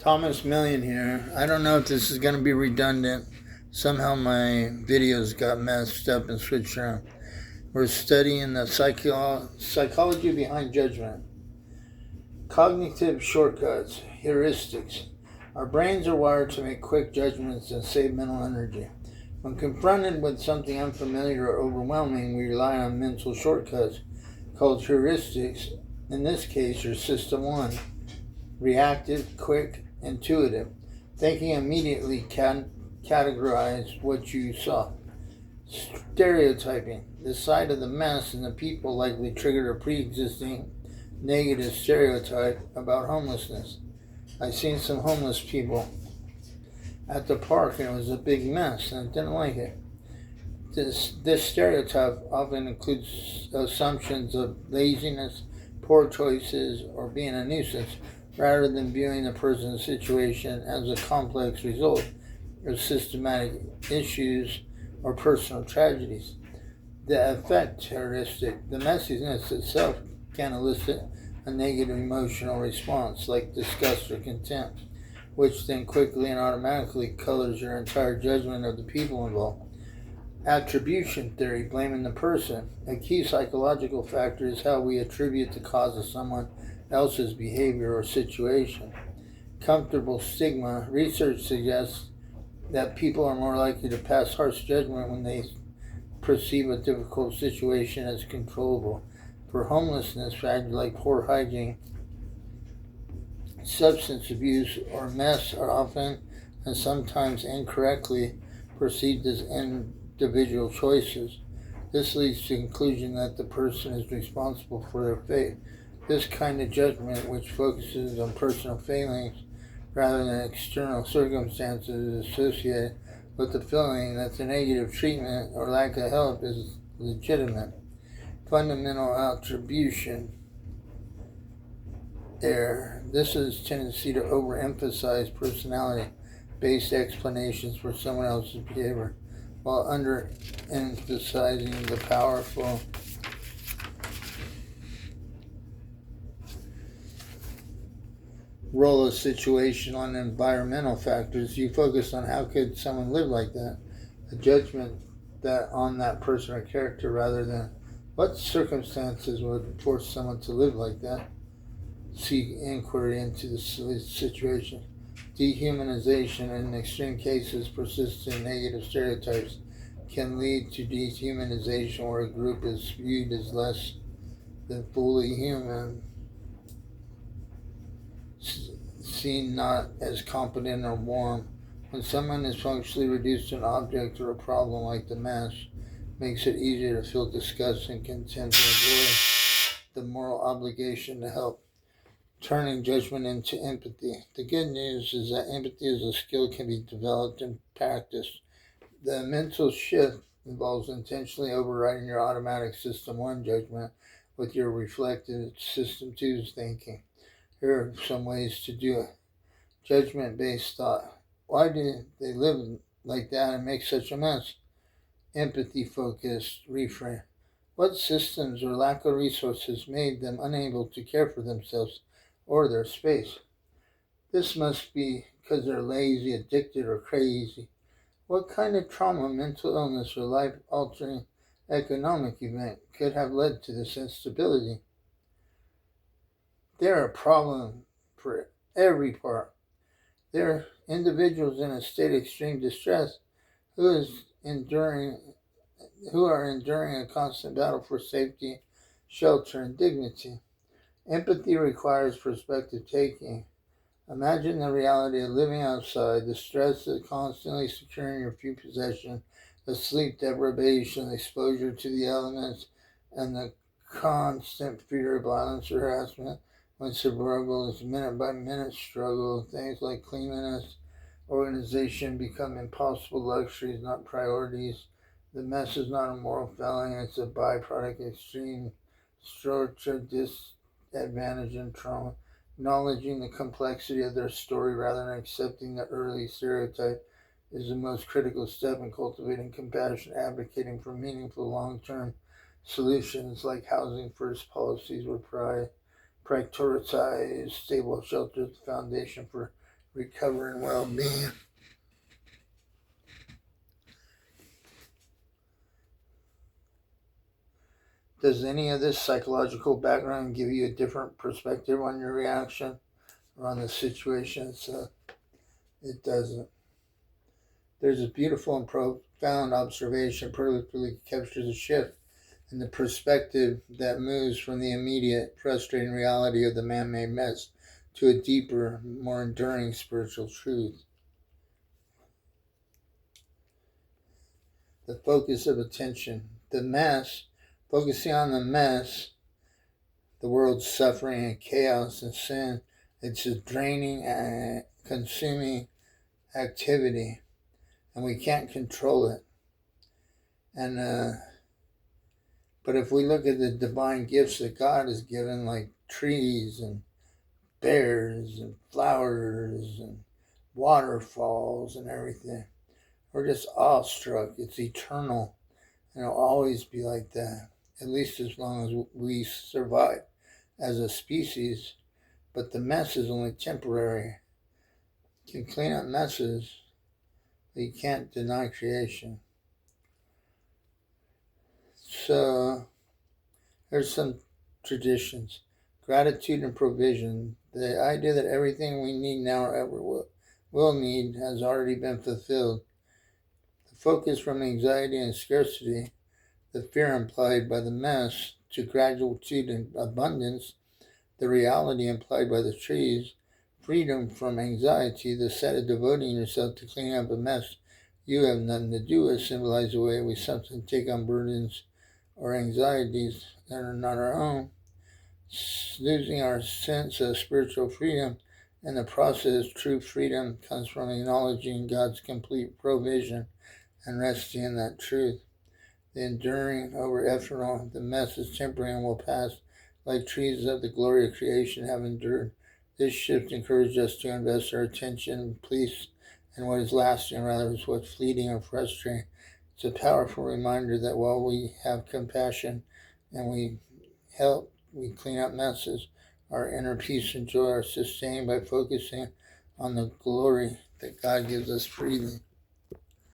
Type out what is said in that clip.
Thomas Million here. I don't know if this is going to be redundant. Somehow my videos got messed up and switched around. We're studying the psychology behind judgment. Cognitive shortcuts, heuristics. Our brains are wired to make quick judgments and save mental energy. When confronted with something unfamiliar or overwhelming, we rely on mental shortcuts called heuristics. In this case, are System 1. Reactive, quick, intuitive. Thinking immediately can categorize what you saw. Stereotyping. The side of the mess and the people likely triggered a pre-existing negative stereotype about homelessness. I seen some homeless people at the park and it was a big mess and I didn't like it. This stereotype often includes assumptions of laziness, poor choices, or being a nuisance, rather than viewing the person's situation as a complex result of systematic issues or personal tragedies. The affect heuristic, the messiness itself can elicit a negative emotional response like disgust or contempt, which then quickly and automatically colors your entire judgment of the people involved. Attribution theory, blaming the person. A key psychological factor is how we attribute the cause of someone else's behavior or situation. Comfortable stigma. Research suggests that people are more likely to pass harsh judgment when they perceive a difficult situation as controllable. For homelessness, factors like poor hygiene, substance abuse, or mess are often and sometimes incorrectly perceived as individual choices. This leads to the conclusion that the person is responsible for their fate. This kind of judgment, which focuses on personal failings rather than external circumstances, is associated with the feeling that the negative treatment or lack of help is legitimate. Fundamental attribution error. This is tendency to overemphasize personality-based explanations for someone else's behavior, while underemphasizing the powerful role of situational and environmental factors. You focus on how could someone live like that, a judgment that on that person or character rather than what circumstances would force someone to live like that. Seek inquiry into the situation. Dehumanization, in extreme cases, persistent negative stereotypes can lead to dehumanization where a group is viewed as less than fully human, seen not as competent or warm. When someone is functionally reduced to an object or a problem like the mass, makes it easier to feel disgust and contempt and avoid the moral obligation to help. Turning judgment into empathy. The good news is that empathy as a skill can be developed and practiced. The mental shift involves intentionally overriding your automatic System 1 judgment with your reflective System 2's thinking. Here are some ways to do it. Judgment-based thought. Why do they live like that and make such a mess? Empathy-focused reframe. What systems or lack of resources made them unable to care for themselves or their space? This must be because they're lazy, addicted, or crazy. What kind of trauma, mental illness, or life-altering economic event could have led to this instability? They're a problem for every part. They're individuals in a state of extreme distress who are enduring a constant battle for safety, shelter, and dignity. Empathy requires perspective taking. Imagine the reality of living outside, the stress of constantly securing your few possessions, the sleep deprivation, the exposure to the elements, and the constant fear of violence or harassment. When survival is minute-by-minute struggle, things like cleanliness, organization become impossible luxuries, not priorities. The mess is not a moral failing, it's a byproduct of extreme structure, disadvantage, and trauma. Acknowledging the complexity of their story rather than accepting the early stereotype is the most critical step in cultivating compassion, advocating for meaningful long-term solutions like housing first policies where prioritize stable shelter as the foundation for recover and well-being. Does any of this psychological background give you a different perspective on your reaction or on the situation? So it doesn't. There's a beautiful and profound observation perfectly captures a shift in the perspective that moves from the immediate, frustrating reality of the man-made mess to a deeper, more enduring spiritual truth. The focus of attention. The mess, focusing on the mess, the world's suffering and chaos and sin, it's a draining and consuming activity, and we can't control it. But if we look at the divine gifts that God has given, like trees and bears and flowers and waterfalls and everything, we're just awestruck. It's eternal, and it'll always be like that, at least as long as we survive as a species. But the mess is only temporary. You can clean up messes, but you can't deny creation. So there's some traditions. Gratitude and provision. The idea that everything we need now or ever will need has already been fulfilled. The focus from anxiety and scarcity, the fear implied by the mess, to gratitude and abundance, the reality implied by the trees, freedom from anxiety, the set of devoting yourself to cleaning up a mess you have nothing to do with, symbolize the way we sometimes take on burdens or anxieties that are not our own, losing our sense of spiritual freedom. In the process, true freedom comes from acknowledging God's complete provision and resting in that truth. The enduring over ephemeral, the mess is temporary and will pass, like trees of the glory of creation have endured. This shift encourages us to invest our attention and peace in what is lasting rather than what's fleeting or frustrating. It's a powerful reminder that while we have compassion and we clean up messes, our inner peace and joy are sustained by focusing on the glory that God gives us freely.